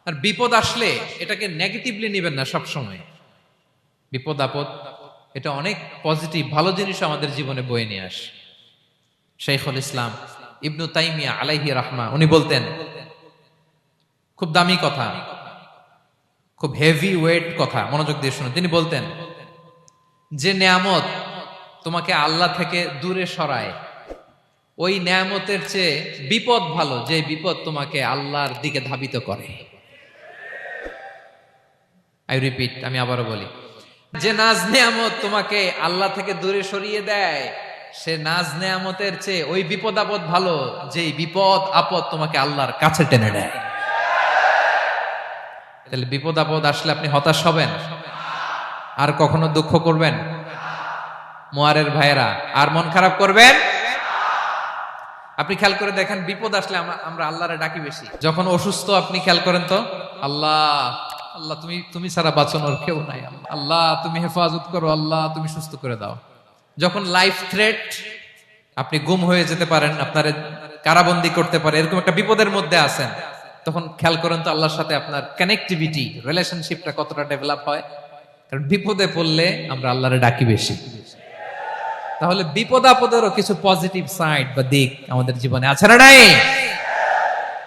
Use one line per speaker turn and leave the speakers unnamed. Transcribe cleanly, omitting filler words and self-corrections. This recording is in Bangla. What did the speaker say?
আর বিপদ আসলে এটাকে নেগেটিভলি নেবেন না সব সময়। বিপদ আপদ এটা অনেক পজিটিভ ভালো জিনিস আমাদের জীবনে বয়ে নিয়ে আসে। শাইখুল ইসলাম ইবনু তাইমিয়া আলাইহি রাহমা উনি বলতেন, খুব দামি কথা, খুব হেভি ওয়েট কথা, মনোযোগ দিয়ে শুনুন। তিনি বলতেন, যে নেয়ামত তোমাকে আল্লাহ থেকে দূরে সরায়, ওই নেয়ামতের চেয়ে বিপদ ভালো, যে বিপদ তোমাকে আল্লাহর দিকে ধাবিত করে। আই রিপিট, আমি আবারও বলি, যে নাজ নেয়ামত তোমাকে আল্লাহ থেকে দূরে সরিয়ে দেয়, সে নাজ নেয়ামতের চেয়ে ওই বিপদ আপদ ভালো, যে বিপদ আপদ তোমাকে আল্লাহর কাছে টেনে দেয়। তাহলে বিপদ আপদ আসলে আপনি হতাশ হবেন? আর কখনো দুঃখ করবেন? মোয়ারের ভাইয়েরা, আর মন খারাপ করবেন? আপনি খেয়াল করে দেখেন, বিপদ আসলে আমরা আল্লাহরে ডাকি বেশি। যখন অসুস্থ আপনি খেয়াল করেন তো, আল্লাহ আল্লাহ তুমি ছাড়া বাঁচানোর কেউ নাই, আল্লাহ তুমি হেফাজত করো, আল্লাহ তুমি সুস্থ করে দাও। যখন লাইফ থ্রেট, আপনি গুম হয়ে যেতে পারেন, আপনার কারাবন্দি করতে পারে, এরকম একটা বিপদের মধ্যে আছেন, তখন খেয়াল করেন তো আল্লাহর সাথে আপনার কানেক্টিভিটি, রিলেশনশিপটা কতটা ডেভেলপ হয়। কারণ বিপদে পড়লে আমরা আল্লাহরে ডাকি বেশি। তাহলে বিপদ আপদেরও কিছু পজিটিভ সাইড বা দিক আমাদের জীবনে আছে না নাই?